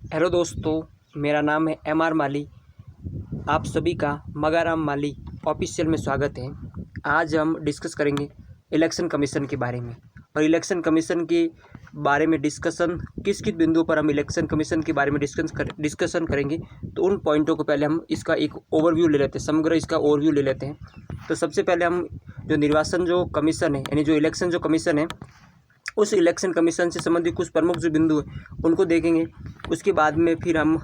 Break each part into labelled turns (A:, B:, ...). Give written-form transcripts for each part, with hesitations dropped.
A: Hello दोस्तों, मेरा नाम है एम आर माली। आप सभी का मगाराम माली ऑफिशियल में स्वागत है। आज हम डिस्कस करेंगे इलेक्शन कमीशन के बारे में। और इलेक्शन कमीशन के बारे में डिस्कशन किस किस बिंदुओं पर हम इलेक्शन कमीशन के बारे में डिस्कशन करेंगे, तो उन पॉइंटों को पहले हम इसका एक ओवरव्यू ले लेते हैं, समग्र इसका ओवरव्यू ले लेते हैं। तो सबसे पहले हम जो निर्वाचन जो कमीशन है, यानी जो इलेक्शन जो कमीशन है, उस इलेक्शन कमीशन से संबंधित कुछ प्रमुख जो बिंदु है उनको देखेंगे। उसके बाद में फिर हम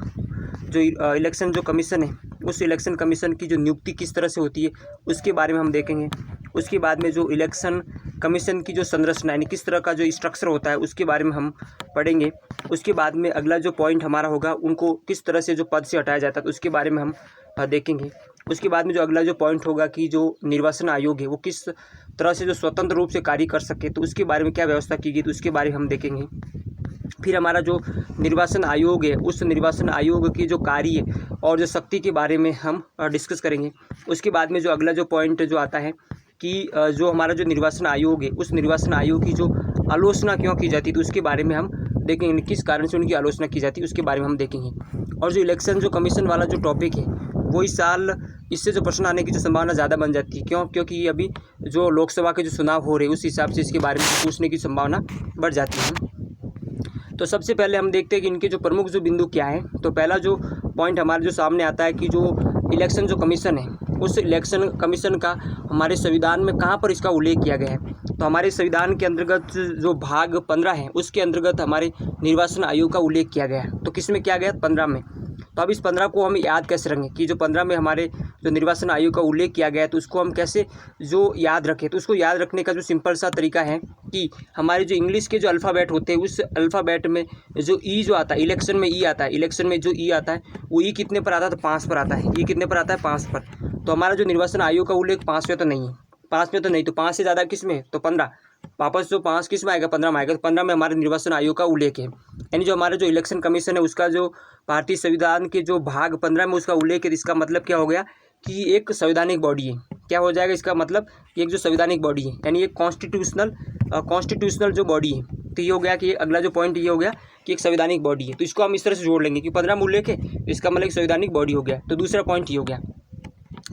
A: जो इलेक्शन जो कमीशन है, उस इलेक्शन कमीशन की जो नियुक्ति किस तरह से होती है उसके बारे में हम देखेंगे। उसके बाद में जो इलेक्शन कमीशन की जो संरचना यानी किस तरह का जो स्ट्रक्चर होता है उसके बारे में हम पढ़ेंगे। उसके बाद में अगला जो पॉइंट हमारा होगा, उनको किस तरह से जो पद से हटाया जाता है तो उसके बारे में हम देखेंगे। उसके बाद में जो अगला जो पॉइंट होगा कि जो निर्वाचन आयोग है वो किस तरह से जो स्वतंत्र रूप से कार्य कर सके, तो उसके बारे में क्या व्यवस्था की गई तो उसके बारे में हम देखेंगे। फिर हमारा जो निर्वाचन आयोग है, उस निर्वाचन आयोग की जो कार्य और जो शक्ति के बारे में हम डिस्कस करेंगे। उसके बाद में जो अगला जो पॉइंट जो आता है कि जो हमारा जो निर्वाचन आयोग है, उस निर्वाचन आयोग की जो आलोचना क्यों की जाती है तो उसके बारे में हम देखेंगे, किस कारण से उनकी आलोचना की जाती है उसके बारे में हम देखेंगे। और जो इलेक्शन जो कमीशन वाला जो टॉपिक है वो इस साल इससे जो प्रश्न आने की जो संभावना ज़्यादा बन जाती है। क्योंकि अभी जो लोकसभा के जो चुनाव हो रहे हैं उस हिसाब से इसके बारे में पूछने की संभावना बढ़ जाती है। तो सबसे पहले हम देखते हैं कि इनके जो प्रमुख जो बिंदु क्या है। तो पहला जो पॉइंट हमारे जो सामने आता है कि जो इलेक्शन जो कमीशन है, उस इलेक्शन कमीशन का हमारे संविधान में कहाँ पर इसका उल्लेख किया गया है। तो हमारे संविधान के अंतर्गत जो भाग 15 है उसके अंतर्गत हमारे निर्वाचन आयोग का उल्लेख किया गया है। तो किस में किया गया? 15 में। तो अब इस 15 को हम याद कैसे रखेंगे कि जो 15 में हमारे जो निर्वाचन आयोग का उल्लेख किया गया है तो उसको हम कैसे जो याद रखें। तो उसको याद रखने का जो सिंपल सा तरीका है कि हमारे जो इंग्लिश के जो अल्फ़ाबेट होते हैं उस अल्फ़ाबेट में जो ई जो आता है, इलेक्शन में ई आता है, इलेक्शन में जो ई आता है वो ई कितने पर आता है? तो 5 पर आता है। ई कितने पर आता है? 5 पर। तो हमारा जो निर्वाचन आयोग का उल्लेख 5 पे तो नहीं है, 5 पे तो नहीं, तो 5 से ज़्यादा किस में? तो 15। वापस जो 5 किस में आएगा? 15 में आएगा। तो 15 में हमारे निर्वाचन आयोग का उल्लेख है। यानी जो हमारा जो इलेक्शन कमीशन है उसका जो भारतीय संविधान के जो भाग 15 में उसका उल्लेख है। इसका मतलब क्या हो गया कि एक संवैधानिक बॉडी है। क्या हो जाएगा इसका मतलब? एक जो संवैधानिक बॉडी है, यानी एक कॉन्स्टिट्यूशनल जो बॉडी है। तो ये हो गया कि अगला जो पॉइंट ये हो गया कि एक संवैधानिक बॉडी है। तो इसको हम इस तरह से जोड़ लेंगे कि 15 में उल्लेख है, इसका मतलब एक संवैधानिक बॉडी हो गया। तो दूसरा पॉइंट ये हो गया।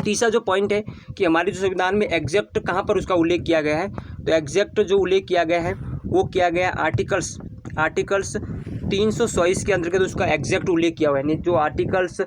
A: तीसरा जो पॉइंट है कि हमारे जो संविधान में एग्जैक्ट कहाँ पर उसका उल्लेख किया गया है। तो एग्जैक्ट जो उल्लेख किया गया है वो किया गया आर्टिकल्स 324 के अंतर्गत उसका एग्जैक्ट उल्लेख किया हुआ है। जो आर्टिकल्स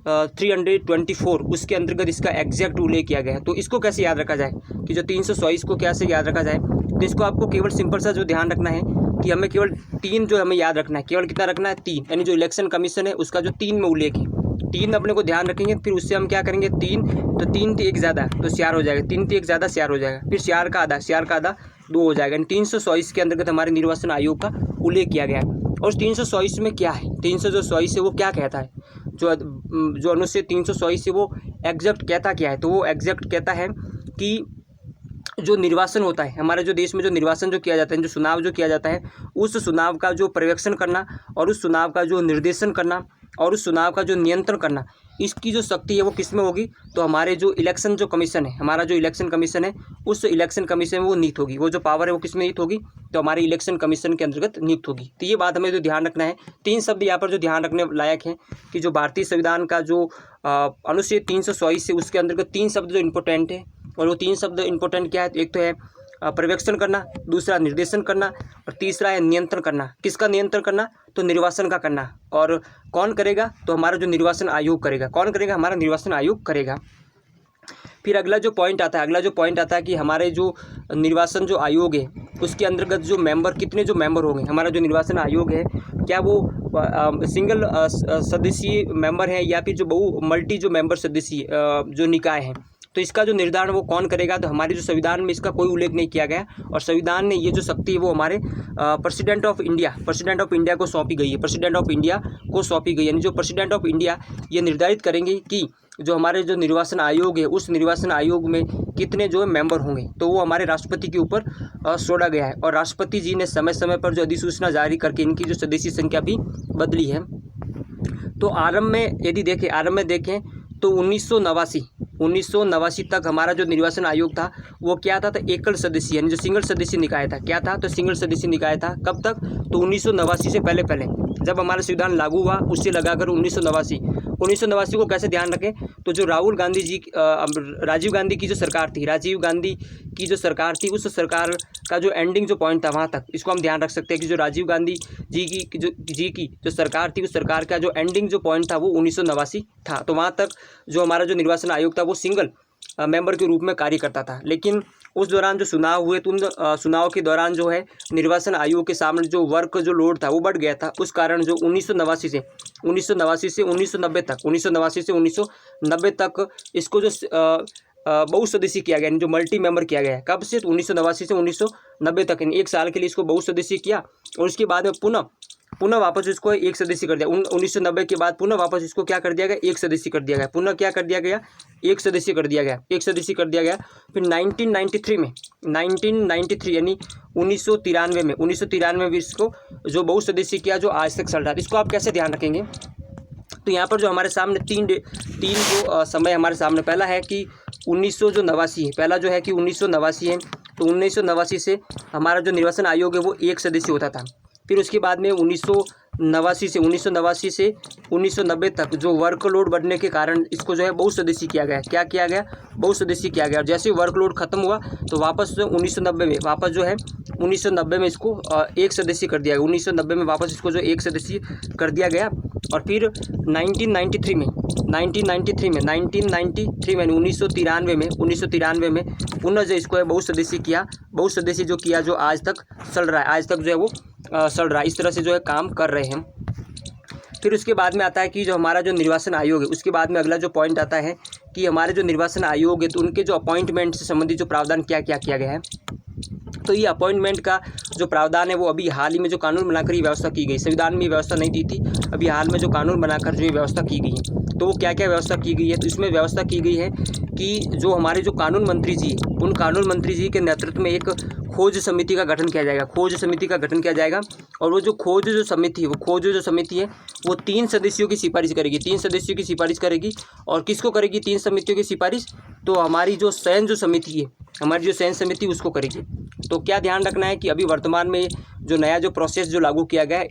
A: 324 उसके अंतर्गत इसका एग्जैक्ट उल्लेख किया गया है। तो इसको कैसे याद रखा जाए कि जो 324 को कैसे याद रखा जाए। तो इसको आपको केवल सिंपल सा जो ध्यान रखना है कि हमें केवल 3 जो हमें याद रखना है। केवल कितना रखना है? 3। यानी जो इलेक्शन कमीशन है उसका जो 3 में उल्लेख है, 3 अपने को ध्यान रखेंगे। फिर उससे हम क्या करेंगे? 3, तो 3 से 1 ज़्यादा तो 4 हो जाएगा, 3 से 1 ज़्यादा 4 हो जाएगा। फिर 4 का आधा 2 हो जाएगा। 324 के अंतर्गत हमारे निर्वाचन आयोग का उल्लेख किया गया है। और 324 में क्या है? 324 है वो क्या कहता है? जो अनुच्छेद 324 है वो एग्जैक्ट कहता क्या है? तो वो एग्जैक्ट कहता है कि जो निर्वाचन होता है हमारे जो देश में, जो निर्वाचन जो किया जाता है, जो चुनाव जो किया जाता है, उस चुनाव का जो पर्यवेक्षण करना और उस चुनाव का जो निर्देशन करना और उस चुनाव का जो नियंत्रण करना, इसकी जो शक्ति है वो किस में होगी? तो हमारे जो इलेक्शन जो कमीशन है, हमारा जो इलेक्शन कमीशन है उस इलेक्शन कमीशन में वो नियुक्त होगी। वो जो पावर है वो किस में नियुक्त होगी? तो हमारे इलेक्शन कमीशन के अंतर्गत नियुक्त होगी। तो ये बात हमें जो ध्यान रखना है। 3 शब्द यहाँ पर जो ध्यान रखने लायक है कि जो भारतीय संविधान का जो अनुच्छेद 324 है उसके अंतर्गत 3 शब्द जो इंपॉर्टेंट है। और वो 3 शब्द इंपॉर्टेंट क्या है? एक तो है पर्यवेक्षण करना, दूसरा निर्देशन करना और तीसरा है नियंत्रण करना। किसका नियंत्रण करना? तो निर्वाचन का करना। और कौन करेगा? तो हमारा जो निर्वाचन आयोग करेगा। कौन करेगा? हमारा निर्वाचन आयोग करेगा। फिर अगला जो पॉइंट आता है कि हमारे जो निर्वाचन जो आयोग है उसके अंतर्गत जो मेंबर, कितने जो मेंबर होंगे। हमारा जो निर्वाचन आयोग है क्या वो सिंगल सदस्यीय मेंबर है या फिर जो मल्टी जो मेंबर सदस्यीय जो निकाय है। तो इसका जो निर्धारण वो कौन करेगा? तो हमारे जो संविधान में इसका कोई उल्लेख नहीं किया गया और संविधान ने ये जो शक्ति है वो हमारे प्रेसिडेंट ऑफ इंडिया को सौंपी गई है। यानी जो प्रेसिडेंट ऑफ इंडिया ये निर्धारित करेंगे कि जो हमारे जो निर्वाचन आयोग है उस निर्वाचन आयोग में कितने जो मेंबर होंगे। तो वो हमारे राष्ट्रपति के ऊपर छोड़ा गया है और राष्ट्रपति जी ने समय समय पर जो अधिसूचना जारी करके इनकी जो सदस्य संख्या भी बदली है। तो आरंभ में देखें तो 1989 तक हमारा जो निर्वाचन आयोग था वो क्या था? तो एकल सदस्य यानी जो सिंगल सदस्य निकाय था। क्या था? तो सिंगल सदस्य निकाय था। कब तक? तो 1989 से पहले जब हमारा संविधान लागू हुआ उससे लगाकर 1989 को कैसे ध्यान रखें, तो जो राहुल गांधी जी राजीव गांधी की जो सरकार थी, राजीव गांधी की जो सरकार थी, उस सरकार का जो एंडिंग जो पॉइंट था वहाँ तक, इसको हम ध्यान रख सकते हैं कि जो राजीव गांधी जी की जो सरकार थी, उस सरकार का जो एंडिंग जो पॉइंट था वो 1989 था। तो वहाँ तक जो हमारा जो निर्वाचन आयोग था वो सिंगल मेंबर के रूप में कार्य करता था। लेकिन उस दौरान जो चुनाव हुए तो उन चुनाव के दौरान जो है निर्वाचन आयोग के सामने जो वर्क जो लोड था वो बढ़ गया था। उस कारण जो 1989 से 1990 तक इसको जो बहुसदस्यीय किया गया, जो मल्टी मेंबर किया गया है। कब से? 1989 से 1990 तक, यानी 1 साल के लिए इसको बहुसदस्यीय किया और उसके बाद में पुनः वापस इसको एक सदस्यीय कर दिया। 1990 के बाद पुनः वापस इसको क्या कर दिया गया? एक सदस्यीय कर दिया गया। पुनः क्या कर दिया गया? एक सदस्यीय कर दिया गया। फिर 1993 यानी 1993 में भी इसको जो बहुसदस्यीय किया, जो आज तक चल रहा है। इसको आप कैसे ध्यान रखेंगे? तो यहाँ पर जो हमारे सामने तीन जो समय हमारे सामने, पहला है कि 1989 है, पहला जो है कि 1989 है। तो 1989 से हमारा जो निर्वाचन आयोग है वो एक सदस्य होता था। फिर उसके बाद में 1989 से 1990 तक जो वर्कलोड बढ़ने के कारण इसको जो है बहुसदस्यीय किया गया। क्या किया गया? बहुसदस्यीय किया गया। और जैसे वर्कलोड खत्म हुआ तो वापस 1990 में इसको एक सदस्यीय कर दिया गया। 1990 में वापस इसको जो एक सदस्यीय कर दिया गया। और फिर 1993 में 1993 में पुनः जो इसको है बहुसदस्यीय जो किया, जो आज तक चल रहा है, आज तक जो है वो चल रहा है। इस तरह से जो है काम कर रहे हैं। फिर उसके बाद में आता है कि जो हमारा जो निर्वाचन आयोग है, उसके बाद में अगला जो पॉइंट आता है कि हमारे जो निर्वाचन आयोग है तो उनके जो अपॉइंटमेंट से संबंधित जो प्रावधान क्या किया गया है। तो ये अपॉइंटमेंट का जो प्रावधान है वो अभी हाल ही में जो कानून बनाकर ये व्यवस्था की गई, संविधान में ये व्यवस्था नहीं दी थी, अभी हाल में जो कानून बनाकर जो ये व्यवस्था की गई है। तो वो क्या व्यवस्था की गई है? तो इसमें व्यवस्था की गई है कि जो हमारे जो कानून मंत्री जी, उन कानून मंत्री जी के नेतृत्व में एक खोज समिति का गठन किया जाएगा। और वो जो खोज जो समिति है वो 3 सदस्यों की सिफारिश करेगी। और किसको करेगी 3 समितियों की सिफारिश? तो हमारी जो चयन जो समिति है, उसको करेगी। तो क्या ध्यान रखना है कि अभी वर्तमान में जो नया जो प्रोसेस जो लागू किया गया है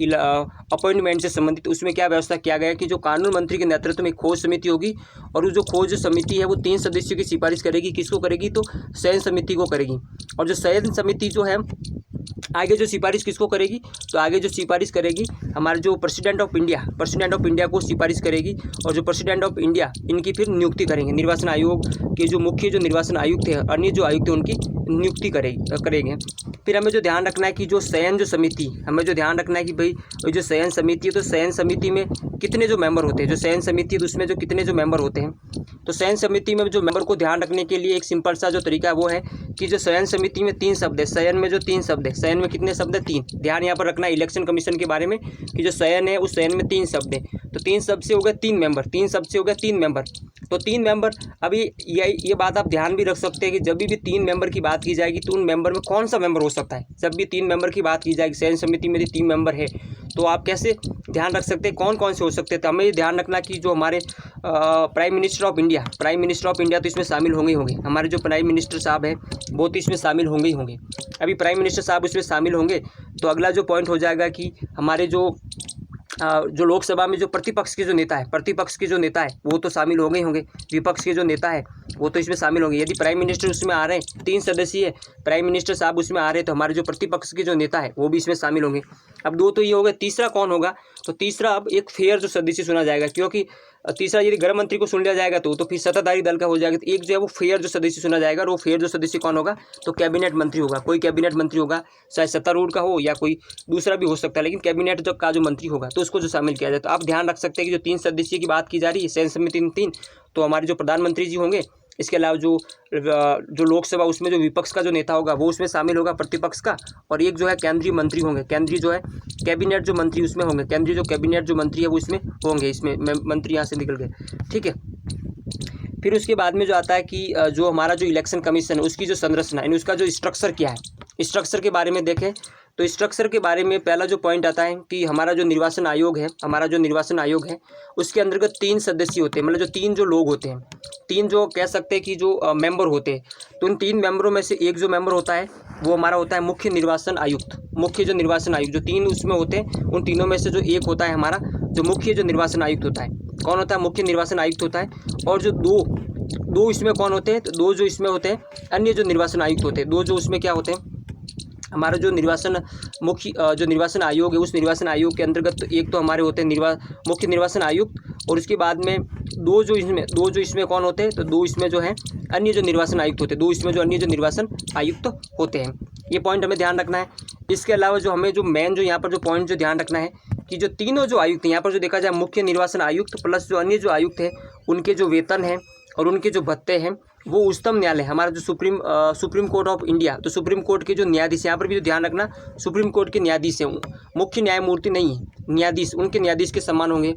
A: अपॉइंटमेंट से संबंधित, उसमें क्या व्यवस्था किया गया है कि जो कानून मंत्री के नेतृत्व में खोज समिति होगी और वो जो खोज समिति है वो 3 सदस्यों की सिफारिश करेगी। किसको करेगी? तो चयन समिति को करेगी। और जो चयन समिति जो है आगे जो सिफारिश किसको करेगी? तो आगे जो सिफारिश करेगी हमारे जो प्रेसिडेंट ऑफ इंडिया को सिफारिश करेगी। और जो प्रेसिडेंट ऑफ इंडिया इनकी फिर नियुक्ति करेंगे। निर्वाचन आयोग के जो मुख्य जो निर्वाचन आयुक्त थे, अन्य जो आयुक्त थे, उनकी नियुक्ति करेंगे। फिर हमें जो ध्यान रखना है कि जो चयन जो समिति, हमें जो ध्यान रखना है कि भाई जो चयन समिति है तो चयन समिति में कितने जो मेंबर होते हैं, जो चयन समिति है तो उसमें जो कितने जो मेंबर होते हैं। तो चयन समिति में जो मेंबर को ध्यान रखने के लिए एक सिंपल सा जो तरीका है वो है कि जो चयन समिति में 3 शब्द है, चयन में जो 3 शब्द है, चयन में कितने शब्द है? 3। ध्यान यहाँ पर रखना है इलेक्शन कमीशन के बारे में कि जो चयन है उस चयन में 3 शब्द है। तो 3 शब्द से हो गए 3 मेंबर, 3 शब्द से हो गए 3 मेंबर। तो 3 मेंबर, अभी ये बात आप ध्यान भी रख सकते हैं कि जब भी 3 मेंबर की बात की जाएगी तो उन मेंबर में कौन सा मेंबर हो सकता है। जब भी 3 मेंबर की बात की जाएगी, चयन समिति में 3 मेंबर है तो आप कैसे ध्यान रख सकते हैं कौन कौन से हो सकते हैं? तो हमें ध्यान रखना कि जो हमारे प्राइम मिनिस्टर ऑफ इंडिया तो इसमें शामिल होंगे। हमारे जो प्राइम मिनिस्टर साहब हैं वो तो इसमें शामिल होंगे। अभी प्राइम मिनिस्टर साहब इसमें शामिल होंगे तो अगला जो पॉइंट हो जाएगा कि हमारे जो लोकसभा में जो प्रतिपक्ष के जो नेता है वो तो शामिल होंगे। विपक्ष के जो नेता है वो तो इसमें शामिल होंगे। यदि प्राइम मिनिस्टर उसमें आ रहे हैं, 3 सदस्यीय प्राइम मिनिस्टर साहब उसमें आ रहे हैं, तो हमारे जो प्रतिपक्ष के जो नेता है वो भी इसमें शामिल होंगे। अब 2 तो ये हो गया, तीसरा कौन होगा? तो तीसरा अब एक फेयर जो सदस्य चुना जाएगा, क्योंकि तीसरा यदि गृह मंत्री को चुन लिया जाएगा तो फिर सत्ताधारी दल का हो जाएगा। तो एक जो है वो फेयर जो सदस्य चुना जाएगा, और वो फेयर जो सदस्य कौन होगा? तो कैबिनेट मंत्री होगा। कोई कैबिनेट मंत्री होगा, चाहे सत्तारूढ़ का हो या कोई दूसरा भी हो सकता है, लेकिन कैबिनेट का जो मंत्री होगा तो उसको जो शामिल किया जाए। तो आप ध्यान रख सकते हैं कि जो 3 सदस्यीय की बात की जा रही है, चयन समिति 3, तो हमारे जो प्रधानमंत्री जी होंगे, इसके अलावा जो लोकसभा उसमें जो विपक्ष का जो नेता होगा वो उसमें शामिल होगा, प्रतिपक्ष का। और एक जो है केंद्रीय मंत्री होंगे, केंद्रीय जो है कैबिनेट जो मंत्री उसमें होंगे, केंद्रीय जो कैबिनेट जो मंत्री है वो इसमें होंगे। इसमें मंत्री यहाँ से निकल गए, ठीक है। फिर उसके बाद में जो आता है कि जो हमारा जो इलेक्शन कमीशन है उसकी जो संरचना यानी उसका जो स्ट्रक्चर क्या है, स्ट्रक्चर के बारे में देखें तो स्ट्रक्चर के बारे में पहला जो पॉइंट आता है कि हमारा जो निर्वाचन आयोग है उसके अंतर्गत 3 सदस्य होते हैं। मतलब जो 3 जो लोग होते हैं, 3 जो कह सकते हैं कि जो मेंबर होते हैं, तो उन 3 मेंबरों में से एक जो मेंबर होता है वो हमारा होता है मुख्य निर्वाचन आयुक्त। मुख्य जो निर्वाचन आयुक्त, जो तीन उसमें होते हैं, उन तीनों में से जो एक होता है हमारा जो मुख्य जो निर्वाचन आयुक्त होता है। कौन होता है? मुख्य निर्वाचन आयुक्त होता है। और जो दो इसमें कौन होते हैं? तो दो जो इसमें होते हैं अन्य जो निर्वाचन आयुक्त होते हैं। दो जो उसमें क्या होते हैं, हमारा जो जो निर्वाचन आयोग है, उस निर्वाचन आयोग के अंतर्गत एक तो हमारे होते हैं मुख्य निर्वाचन आयुक्त, और उसके बाद में दो जो इसमें कौन होते हैं? तो दो इसमें जो है अन्य जो निर्वाचन आयुक्त होते हैं। दो इसमें जो अन्य जो निर्वाचन आयुक्त होते हैं। ये पॉइंट हमें ध्यान रखना है। इसके अलावा जो हमें जो मेन जो यहाँ पर जो पॉइंट जो ध्यान रखना है कि जो तीनों जो आयुक्त हैं, यहाँ पर जो देखा जाए मुख्य निर्वाचन आयुक्त प्लस जो अन्य जो आयुक्त हैं, उनके जो वेतन हैं और उनके जो भत्ते हैं वो उच्चतम न्यायालय, हमारा जो सुप्रीम कोर्ट ऑफ इंडिया, तो सुप्रीम कोर्ट के जो न्यायाधीश, यहाँ पर भी जो ध्यान रखना, सुप्रीम कोर्ट के न्यायाधीश हैं, मुख्य न्यायमूर्ति नहीं है, न्यायाधीश, उनके न्यायाधीश के समान होंगे।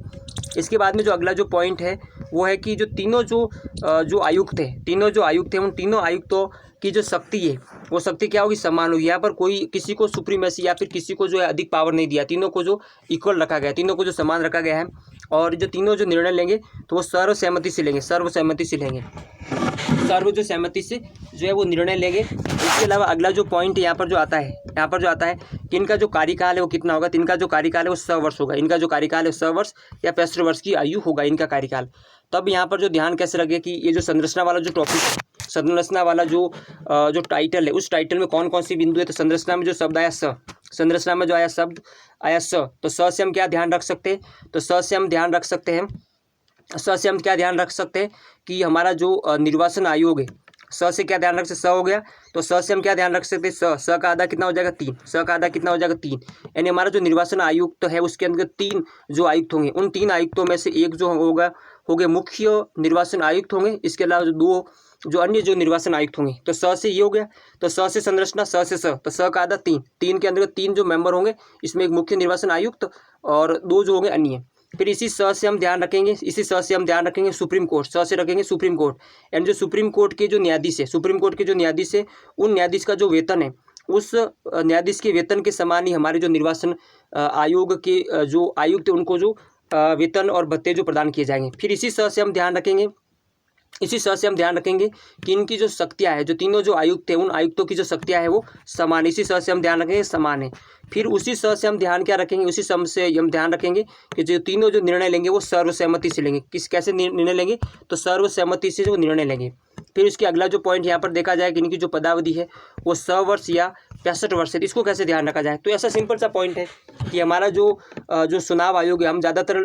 A: इसके बाद में जो अगला जो पॉइंट है वो है कि जो तीनों जो आयुक्त हैं, उन तीनों आयुक्तों की जो शक्ति है वो शक्ति क्या होगी? समान होगी। यहाँ पर कोई किसी को सुप्रीमेसी या फिर किसी को जो है अधिक पावर नहीं दिया, तीनों को जो इक्वल रखा गया है, तीनों को जो समान रखा गया है। और जो तीनों जो निर्णय लेंगे तो वो सर्वसहमति से लेंगे, सर्वसहमति से जो है वो निर्णय लेंगे। इसके अलावा अगला जो पॉइंट यहाँ पर जो आता है कि इनका जो कार्यकाल है वो कितना होगा? तो इनका जो कार्यकाल है वो 100 वर्ष होगा। इनका जो कार्यकाल है 100 वर्ष या 65 वर्ष की आयु होगा इनका कार्यकाल। तब यहाँ पर जो ध्यान कैसे रखे कि ये जो संरचना वाला जो टॉपिक है, संरचना वाला जो टाइटल है, उस टाइटल में कौन कौन सी बिंदु है? तो संरचना में जो शब्द आया स, संरचना में जो आया शब्द आया स, तो स से हम क्या ध्यान रख सकते हैं? तो स से हम ध्यान रख सकते हैं, क्या ध्यान रख सकते हैं कि हमारा जो निर्वाचन आयोग है, स से क्या ध्यान रख सकते? स हो गया। तो स से हम क्या ध्यान रख सकते हैं? स का आधा कितना हो जाएगा? 3। स का आधा कितना हो जाएगा? 3। यानी हमारा जो निर्वाचन आयुक्त है उसके अंदर 3 जो आयुक्त होंगे, उन 3 आयुक्तों में से एक जो हो गए मुख्य निर्वाचन आयुक्त होंगे। इसके अलावा जो 2 जो अन्य जो निर्वाचन आयुक्त होंगे। तो स से ये हो गया। तो स से संरचना, स से स, तो स का आधा 3। 3 के अंदर 3 जो मेंबर होंगे, इसमें एक मुख्य निर्वाचन आयुक्त और 2 जो होंगे अन्य। फिर इसी स से हम ध्यान रखेंगे सुप्रीम कोर्ट। स से रखेंगे सुप्रीम कोर्ट। एंड जो सुप्रीम कोर्ट के जो न्यायाधीश है, उन न्यायाधीश का जो वेतन है, उस न्यायाधीश के वेतन के समान ही हमारे जो निर्वाचन आयोग के जो आयुक्त है उनको जो वेतन और भत्ते जो प्रदान किए जाएंगे। फिर इसी स से हम ध्यान रखेंगे कि इनकी जो शक्तियाँ है, जो तीनों जो आयुक्त हैं, उन आयुक्तों की जो शक्तियाँ है वो समान, इसी स से हम ध्यान रखेंगे समान है। फिर उसी स से हम ध्यान रखेंगे कि जो तीनों जो निर्णय लेंगे वो सर्वसहमति से लेंगे। कैसे निर्णय लेंगे? तो सर्वसहमति से जो निर्णय लेंगे। फिर इसके अगला जो पॉइंट यहाँ पर देखा जाए कि इनकी जो पदावधि है वो 100 वर्ष या 65 वर्ष है। इसको कैसे ध्यान रखा जाए? तो ऐसा सिंपल सा पॉइंट है कि हमारा जो चुनाव आयोग है, हम ज़्यादातर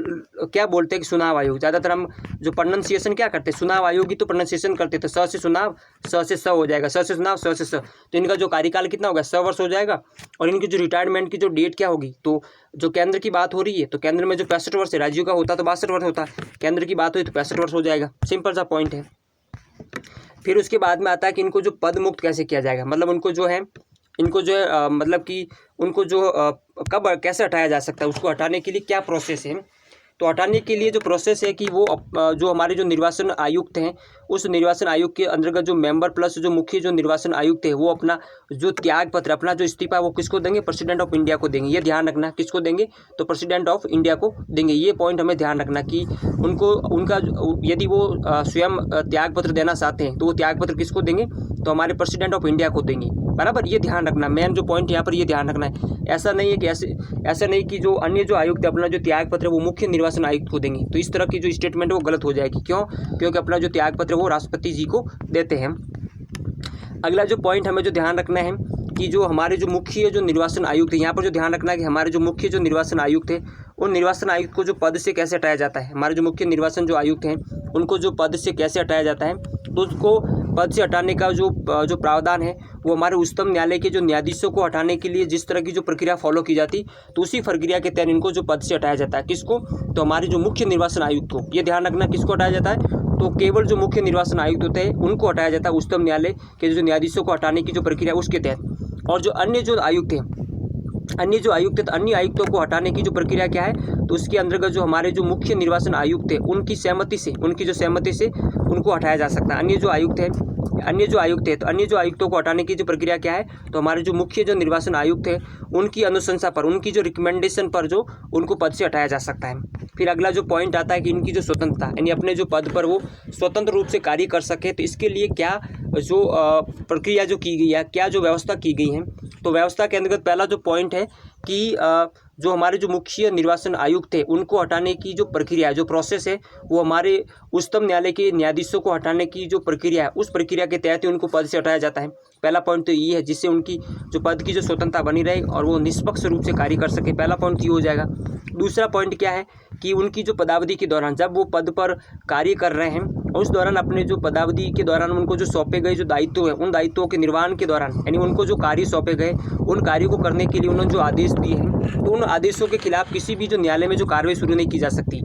A: क्या बोलते हैं कि चुनाव आयोग, ज़्यादातर हम जो प्रोनाउंसिएशन क्या करते हैं, चुनाव आयोग की तो प्रोनाउंसिएशन करते थे, स से चुनाव, स से स हो जाएगा, स से चुनाव, स से स। तो इनका जो कार्यकाल कितना होगा? 100 वर्ष हो जाएगा। और इनकी जो रिटायरमेंट की जो डेट क्या होगी? तो जो केंद्र की बात हो रही है, तो केंद्र में जो 65 वर्ष है, राज्यों का होता तो 62 वर्ष होता, केंद्र की बात हुई तो 65 वर्ष हो जाएगा। सिंपल सा पॉइंट है। फिर उसके बाद में आता है कि इनको जो पद मुक्त कैसे किया जाएगा, मतलब उनको जो है मतलब कि उनको जो कब कैसे हटाया जा सकता है, उसको हटाने के लिए क्या प्रोसेस है। तो हटाने के लिए जो प्रोसेस है कि वो जो हमारे जो निर्वाचन आयुक्त हैं, उस निर्वाचन आयोग के अंतर्गत जो मेंबर प्लस जो मुख्य जो निर्वाचन आयुक्त है, वो अपना जो त्याग पत्र, अपना जो इस्तीफा वो किसको देंगे? प्रेसिडेंट ऑफ इंडिया को देंगे। ये ध्यान रखना, किसको देंगे? तो प्रेसिडेंट ऑफ इंडिया को देंगे। ये पॉइंट हमें ध्यान रखना कि उनका यदि वो स्वयं त्याग पत्र देना चाहते हैं तो वो त्याग पत्र किसको देंगे? तो हमारे प्रेसिडेंट ऑफ इंडिया को देंगे। बराबर, ये ध्यान रखना। मेन जो पॉइंट यहाँ पर ये ध्यान रखना है। ऐसा नहीं है कि ऐसा नहीं कि जो अन्य जो आयुक्त है अपना जो त्याग पत्र है वो मुख्य निर्वाचन आयुक्त को देंगे। तो इस तरह की जो स्टेटमेंट है वो गलत हो जाएगी। क्यों? क्योंकि अपना जो त्याग पत्र वो राष्ट्रपति जी को देते हैं। अगला जो पॉइंट हमें जो ध्यान रखना है कि जो हमारे जो मुख्य जो निर्वाचन आयुक्त है, यहाँ पर जो ध्यान रखना है कि हमारे जो मुख्य जो निर्वाचन आयुक्त है, उन निर्वाचन आयुक्त को जो पद से कैसे हटाया जाता है। हमारे जो मुख्य निर्वाचन जो आयुक्त हैं उनको जो पद से कैसे हटाया जाता है, तो उसको पद से हटाने का जो प्रावधान है वो हमारे उच्चतम न्यायालय के जो न्यायाधीशों को हटाने के लिए जिस तरह की जो प्रक्रिया फॉलो की जाती, तो उसी प्रक्रिया के तहत इनको जो पद से हटाया जाता है। किसको? तो हमारे जो मुख्य निर्वाचन आयुक्त को। ये ध्यान रखना, किसको हटाया जाता है? तो केवल जो मुख्य निर्वाचन आयुक्त होते हैं उनको हटाया जाता है उच्चतम न्यायालय के जो न्यायाधीशों को हटाने की जो प्रक्रिया उसके तहत। और जो अन्य जो आयुक्त हैं, अन्य आयुक्तों को हटाने की जो प्रक्रिया क्या है, तो उसके अंतर्गत जो हमारे जो मुख्य निर्वाचन आयुक्त है उनकी सहमति से उनको हटाया जा सकता है। अन्य जो आयुक्त है तो अन्य जो आयुक्तों को हटाने की जो प्रक्रिया क्या है, तो हमारे जो मुख्य जो निर्वाचन आयुक्त है उनकी अनुशंसा पर, उनकी जो रिकमेंडेशन पर जो उनको पद से हटाया जा सकता है। फिर अगला जो पॉइंट आता है कि इनकी जो स्वतंत्रता, यानी अपने जो पद पर वो स्वतंत्र रूप से कार्य कर सके, तो इसके लिए क्या जो प्रक्रिया जो की गई है, क्या जो व्यवस्था की गई है, तो व्यवस्था के अंतर्गत पहला जो पॉइंट है कि जो हमारे जो मुख्य निर्वाचन आयुक्त थे उनको हटाने की जो प्रक्रिया है, जो प्रोसेस है, वो हमारे उच्चतम न्यायालय के न्यायाधीशों को हटाने की जो प्रक्रिया है, उस प्रक्रिया के तहत ही उनको पद से हटाया जाता है। पहला पॉइंट तो ये है, जिससे उनकी जो पद की जो स्वतंत्रता बनी रहे और वो निष्पक्ष रूप से कार्य कर सके। पहला पॉइंट ये हो जाएगा। दूसरा पॉइंट क्या है कि उनकी जो पदावधि के दौरान जब वो पद पर कार्य कर रहे हैं, उस दौरान अपने जो पदावधि के दौरान उनको जो सौंपे गए जो दायित्व है, उन दायित्वों के निर्वहन के दौरान, यानी उनको जो कार्य सौंपे गए, उन कार्यों को करने के लिए उन्होंने जो आदेश दिए हैं, तो उन आदेशों के खिलाफ किसी भी जो न्यायालय में जो कार्रवाई शुरू नहीं की जा सकती,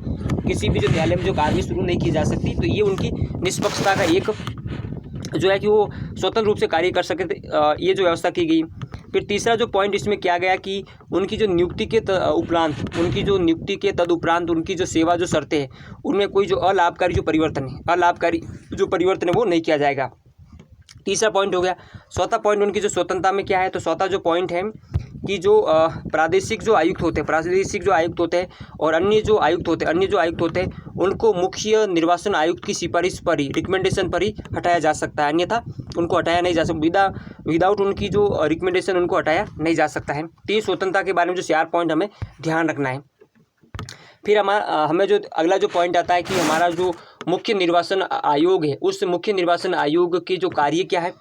A: किसी भी जो न्यायालय में जो कार्रवाई शुरू नहीं की जा सकती। तो ये उनकी निष्पक्षता का एक जो है कि वो स्वतंत्र रूप से कार्य कर सके, ये जो व्यवस्था की गई। फिर तीसरा जो पॉइंट इसमें किया गया कि उनकी जो नियुक्ति के उपरांत, उनकी जो नियुक्ति के तदुपरांत उनकी जो सेवा जो शर्तें हैं, उनमें कोई जो अलाभकारी जो परिवर्तन है, अलाभकारी जो परिवर्तन है वो नहीं किया जाएगा। तीसरा पॉइंट हो गया। चौथा पॉइंट उनकी जो स्वतंत्रता में क्या है, तो चौथा जो पॉइंट है कि जो प्रादेशिक जो आयुक्त होते हैं और अन्य जो आयुक्त होते हैं उनको मुख्य निर्वाचन आयुक्त की सिफारिश पर ही, रिकमेंडेशन पर ही हटाया जा सकता है, अन्यथा उनको हटाया नहीं जा सकता। विदाउट उनकी जो रिकमेंडेशन उनको हटाया नहीं जा सकता है। तो ये स्वतंत्रता के बारे में जो 4 पॉइंट हमें ध्यान रखना है। फिर हमें जो अगला जो पॉइंट आता है कि हमारा जो मुख्य निर्वाचन आयोग है, उस मुख्य निर्वाचन आयोग के जो कार्य क्या है,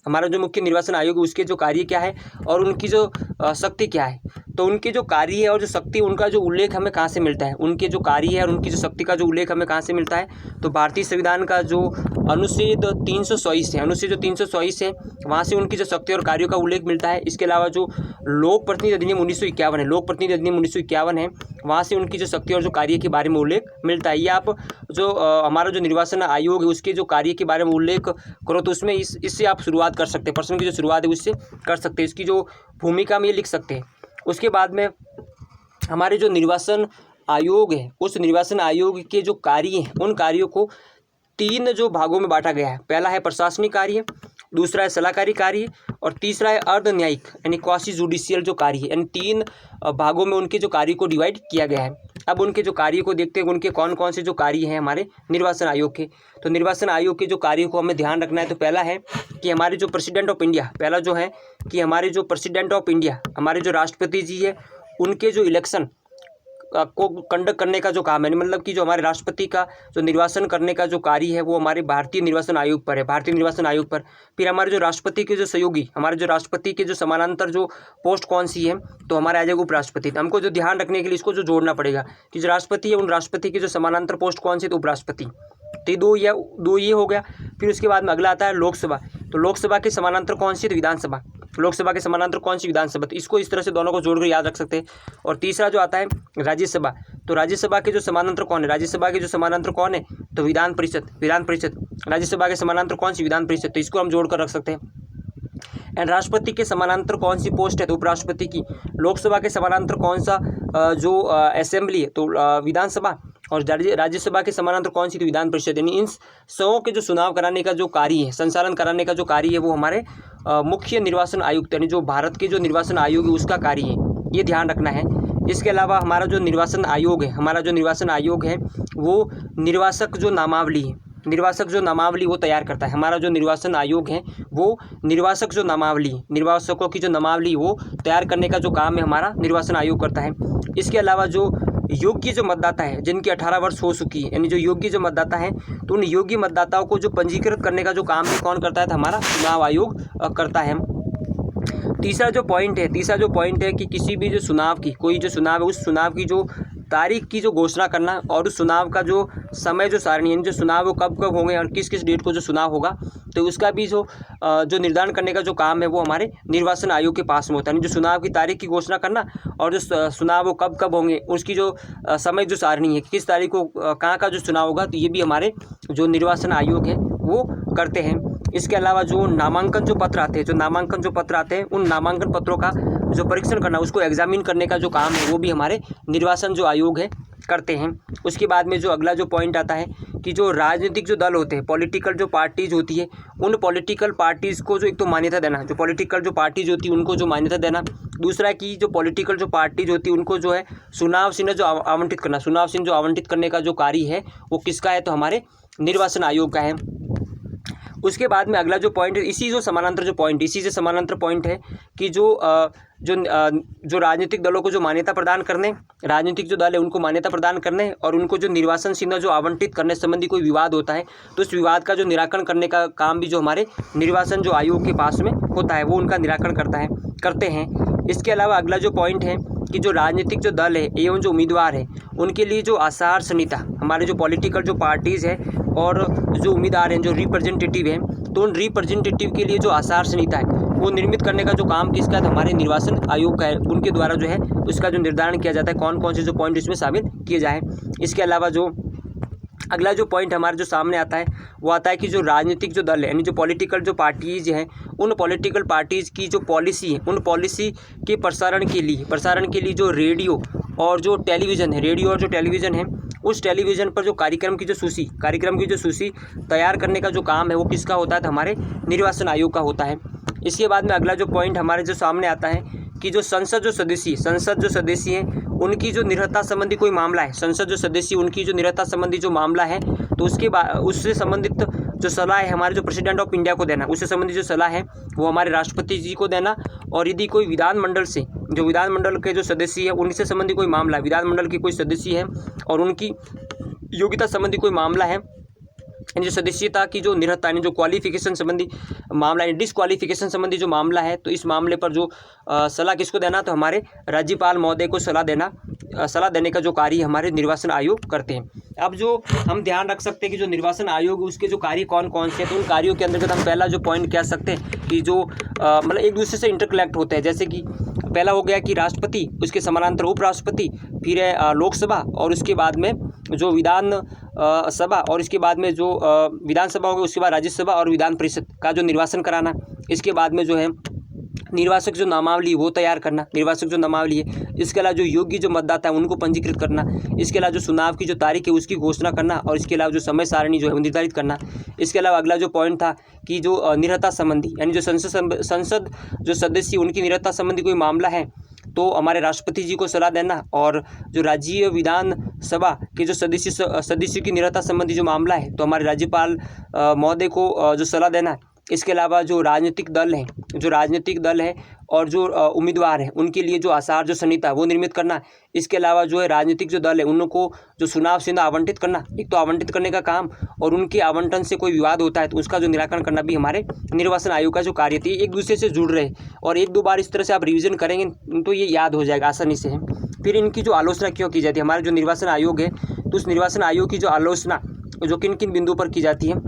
A: हमारा जो मुख्य निर्वाचन आयोग है उसके जो कार्य क्या है और उनकी जो शक्ति क्या है। तो उनके जो कार्य है और जो शक्ति, उनका जो उल्लेख हमें कहाँ से मिलता है, उनके जो कार्य है और उनकी जो शक्ति का जो उल्लेख हमें कहाँ से मिलता है, तो भारतीय संविधान का जो अनुच्छेद 324 है, अनुच्छेद जो 324 है, वहाँ से उनकी जो शक्ति और कार्यों का उल्लेख मिलता है। इसके अलावा जो लोक प्रतिनिधि अधिनियम 1951 है, लोक प्रतिनिधि अधिनियम 1951 है, वहाँ से उनकी जो शक्ति और जो कार्य के बारे में उल्लेख मिलता है। ये आप जो हमारा जो निर्वाचन आयोग है उसके जो कार्य के बारे में उल्लेख करो तो उसमें इससे आप शुरुआत कर सकते हैं, प्रश्न की जो शुरुआत है उससे कर सकते हैं, इसकी जो भूमिका में ये लिख सकते हैं। उसके बाद में हमारे जो निर्वाचन आयोग है, उस निर्वाचन आयोग के जो कार्य हैं, उन कार्यों को 3 जो भागों में बांटा गया है। पहला है प्रशासनिक कार्य, दूसरा है सलाहकारी कार्य और तीसरा है अर्ध न्यायिक यानी क्वासी जुडिशियल जो कार्य है। यानी 3 भागों में उनके जो कार्य को डिवाइड किया गया है। अब उनके जो कार्य को देखते हैं, उनके कौन कौन से जो कार्य हैं हमारे निर्वाचन आयोग के। तो निर्वाचन आयोग के जो कार्यों को हमें ध्यान रखना है। तो पहला है कि हमारे जो प्रेसिडेंट ऑफ इंडिया, पहला जो है कि हमारे जो प्रेसिडेंट ऑफ इंडिया, हमारे जो राष्ट्रपति जी है, उनके जो इलेक्शन को कंडक्ट करने का जो काम है, मतलब कि जो हमारे राष्ट्रपति का जो निर्वाचन करने का जो कार्य है वो हमारे भारतीय निर्वाचन आयोग पर है, भारतीय निर्वाचन आयोग पर। फिर हमारे जो राष्ट्रपति के जो सहयोगी, हमारे जो राष्ट्रपति के जो समानांतर जो पोस्ट कौन सी है, तो हमारे आ जाएगा उपराष्ट्रपति। तो हमको जो ध्यान रखने के लिए इसको जो जोड़ना पड़ेगा कि जो राष्ट्रपति है, उन राष्ट्रपति के जो समानांतर पोस्ट कौन सी, तो उपराष्ट्रपति। तो दो ये हो गया। फिर उसके बाद में अगला आता है लोकसभा। तो लोकसभा के समानांतर कौन सी, तो विधानसभा। लोकसभा के समानांतर कौन सी, विधानसभा। तो इसको इस तरह से दोनों को जोड़कर याद रख सकते हैं। और तीसरा जो आता है राज्यसभा। तो राज्यसभा के जो समानांतर कौन है, राज्यसभा के जो समानांतर कौन है, तो विधान परिषद। राज्यसभा के समानांतर कौन सी, विधान परिषद। तो इसको हम जोड़कर रख सकते हैं। एंड राष्ट्रपति के समानांतर कौन सी पोस्ट है, तो उपराष्ट्रपति की। लोकसभा के समानांतर कौन सा जो असेंबली है, तो विधानसभा। और राज्यसभा के समानांतर कौन सी, तो विधान परिषद। यानी इन सबों के जो चुनाव कराने का जो कार्य है, संचालन कराने का जो कार्य है, वो हमारे मुख्य निर्वाचन आयुक्त यानी जो भारत के जो निर्वाचन आयोग है उसका कार्य है, ये ध्यान रखना है। इसके अलावा हमारा जो निर्वाचन आयोग है, वो निर्वाचक जो नामावली है, वो तैयार करता है। हमारा जो निर्वाचन आयोग है वो निर्वाचक जो नामावली, निर्वाचकों की जो नामावली वो तैयार करने का जो काम है हमारा निर्वाचन आयोग करता है। इसके अलावा जो योग्य जो मतदाता है, जिनकी 18 वर्ष हो चुकी है, यानी जो योग्य जो मतदाता है, तो उन योग्य मतदाताओं को जो पंजीकृत करने का जो काम है कौन करता है, तो हमारा चुनाव आयोग करता है। तीसरा जो पॉइंट है कि किसी भी जो चुनाव की, कोई जो चुनाव है उस चुनाव की जो तारीख की जो घोषणा करना और उस चुनाव का जो समय जो सारणी यानी जो चुनाव वो कब कब होंगे और किस किस डेट को जो चुनाव होगा, तो उसका भी जो निर्धारण करने का जो काम है वो हमारे निर्वाचन आयोग के पास में होता है। जो चुनाव की तारीख की घोषणा करना और जो चुनाव वो कब कब होंगे, उसकी जो समय जो सारणी है, किस तारीख को कहाँ का जो चुनाव होगा, तो ये भी हमारे जो निर्वाचन आयोग है वो करते हैं। इसके अलावा जो नामांकन जो पत्र आते हैं, उन नामांकन पत्रों का जो परीक्षण करना, उसको एग्जामिन करने का जो काम है वो भी हमारे निर्वाचन जो आयोग है करते हैं। उसके बाद में जो अगला जो पॉइंट आता है कि जो राजनीतिक जो दल होते हैं, पॉलिटिकल जो पार्टीज होती है, उन पॉलिटिकल पार्टीज़ को जो एक तो मान्यता देना, जो पॉलिटिकल जो पार्टीज होती है उनको जो मान्यता देना। दूसरा कि जो पॉलिटिकल जो पार्टीज होती है उनको जो है चुनाव चिन्ह जो आवंटित करना, चुनाव चिन्ह जो आवंटित करने का जो कार्य है वो किसका है, तो हमारे निर्वाचन आयोग का है। उसके बाद में अगला जो पॉइंट है, इसी से समानांतर पॉइंट है कि जो राजनीतिक दलों को जो मान्यता प्रदान करने, राजनीतिक जो दल है उनको मान्यता प्रदान करने और उनको जो निर्वाचन चिन्ह जो आवंटित करने संबंधी कोई विवाद होता है तो उस विवाद का जो निराकरण करने का काम भी जो हमारे निर्वाचन जो आयोग के पास में होता है वो उनका निराकरण करते हैं। इसके अलावा अगला जो पॉइंट है कि जो राजनीतिक जो दल है एवं जो उम्मीदवार है उनके लिए जो आचार संहिता, हमारे जो पॉलिटिकल जो पार्टीज़ है और जो उम्मीदवार हैं, जो रिप्रेजेंटेटिव हैं, तो उन रिप्रेजेंटेटिव के लिए जो आचार संहिता है वो निर्मित करने का जो काम किसका है, हमारे निर्वाचन आयोग का है। उनके द्वारा जो है उसका जो निर्धारण किया जाता है कौन कौन से जो पॉइंट इसमें शामिल किए जाए। इसके अलावा जो अगला जो पॉइंट हमारे जो सामने आता है वो आता है कि जो राजनीतिक जो दल है यानी जो पॉलिटिकल जो पार्टीज़ हैं उन पॉलिटिकल पार्टीज़ की जो पॉलिसी है उन पॉलिसी के प्रसारण के लिए जो रेडियो और जो टेलीविज़न है उस टेलीविज़न पर जो कार्यक्रम की जो सूची तैयार करने का जो काम है वो किसका होता है, तो हमारे निर्वाचन आयोग का होता है। इसके बाद में अगला जो पॉइंट हमारे जो सामने आता है कि जो संसद जो सदस्य हैं उनकी जो निरहता संबंधी कोई मामला है, संसद जो सदस्य उनकी जो निरहता संबंधी जो मामला है तो उसके बाद उससे संबंधित जो सलाह है हमारे जो प्रेसिडेंट ऑफ इंडिया को देना, उससे संबंधित जो सलाह है वो हमारे राष्ट्रपति जी को देना। और यदि कोई विधानमंडल के जो सदस्य है उनसे संबंधी कोई मामला, विधानमंडल के कोई सदस्य है और उनकी योग्यता संबंधी कोई मामला है, जो सदस्यता की जो निरहता यानी जो क्वालिफिकेशन संबंधी मामला है, डिसक्वालिफिकेशन संबंधी जो मामला है, तो इस मामले पर जो सलाह किसको देना, तो हमारे राज्यपाल महोदय को सलाह देने का जो कार्य हमारे निर्वाचन आयोग करते हैं। अब जो हम ध्यान रख सकते हैं कि जो निर्वाचन आयोग उसके जो कार्य कौन कौन से हैं, तो उन कार्यों के अंतर्गत हम पहला जो पॉइंट कह सकते हैं कि जो मतलब एक दूसरे से इंटरकलेक्ट होते हैं। जैसे कि पहला हो गया कि राष्ट्रपति, उसके समानांतर उपराष्ट्रपति, फिर है लोकसभा और उसके बाद में जो विधान सभा और इसके बाद में जो विधानसभा होगी उसके बाद राज्यसभा और विधान परिषद का जो निर्वाचन कराना। इसके बाद में जो है निर्वाचक जो नामावली वो तैयार करना, निर्वाचक जो नामावली है। इसके अलावा जो योग्य जो मतदाता है उनको पंजीकृत करना। इसके अलावा जो चुनाव की जो तारीख है उसकी घोषणा करना और इसके अलावा जो समय सारणी जो है निर्धारित करना। इसके अलावा अगला जो पॉइंट था कि जो निरहता संबंधी यानी जो संसद जो सदस्य उनकी निरहता संबंधी कोई मामला है तो हमारे राष्ट्रपति जी को सलाह देना, और जो राज्य विधानसभा के जो सदस्य की निरहता संबंधी जो मामला है तो हमारे राज्यपाल महोदय को जो सलाह देना। इसके अलावा जो राजनीतिक दल है और जो उम्मीदवार हैं उनके लिए जो आचार जो संहिता वो निर्मित करना। इसके अलावा जो है राजनीतिक जो दल है उनको जो चुनाव चिन्ह आवंटित करना, एक तो आवंटित करने का काम, और उनके आवंटन से कोई विवाद होता है तो उसका जो निराकरण करना भी हमारे निर्वाचन आयोग का जो कार्य थी। एक दूसरे से जुड़ रहे और एक दो बार इस तरह से आप रिविजन करेंगे तो ये याद हो जाएगा आसानी से। फिर इनकी जो आलोचना क्यों की जाती है, हमारे जो निर्वाचन आयोग है तो उस निर्वाचन आयोग की जो आलोचना जो किन किन बिंदुओं पर की जाती है,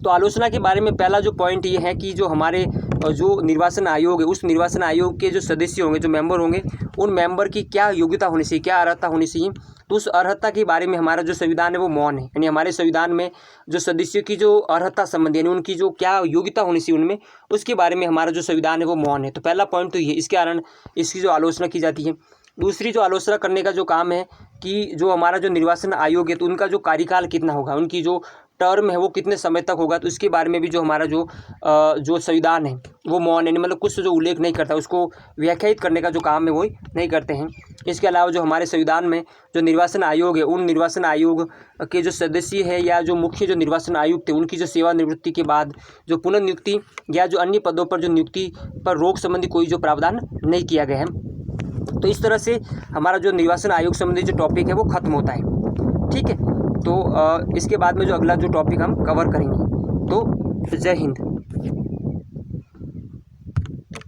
A: तो आलोचना के बारे में पहला जो पॉइंट ये है कि जो हमारे जो निर्वाचन आयोग है उस निर्वाचन आयोग के जो सदस्य होंगे, जो मेंबर होंगे, उन मेंबर की क्या योग्यता होनी चाहिए, क्या अर्हता होनी चाहिए। तो उस अर्हता के बारे में हमारा जो संविधान है वो मौन है, यानी हमारे संविधान में जो सदस्यों की जो अर्हता संबंधी यानी उनकी जो क्या योग्यता होनी चाहिए उनमें, उसके बारे में हमारा जो संविधान है वो मौन है। तो पहला पॉइंट तो ये, इसके कारण इसकी जो आलोचना की जाती है। दूसरी जो आलोचना करने का जो काम है कि जो हमारा जो निर्वाचन आयोग है तो उनका जो कार्यकाल कितना होगा, उनकी जो टर्म है वो कितने समय तक होगा, तो इसके बारे में भी जो हमारा जो संविधान है वो मौन है, मतलब कुछ जो उल्लेख नहीं करता, उसको व्याख्यायित करने का जो काम है वो नहीं करते हैं। इसके अलावा जो हमारे संविधान में जो निर्वाचन आयोग है उन निर्वाचन आयोग के जो सदस्य है या जो मुख्य जो निर्वाचन आयुक्त थे उनकी जो सेवानिवृत्ति के बाद जो पुनर्नियुक्ति या जो अन्य पदों पर जो नियुक्ति पर रोक संबंधी कोई जो प्रावधान नहीं किया गया है। तो इस तरह से हमारा जो निर्वाचन आयोग संबंधी जो टॉपिक है वो खत्म होता है। ठीक है, तो इसके बाद में जो अगला जो टॉपिक हम कवर करेंगे, तो जय हिंद।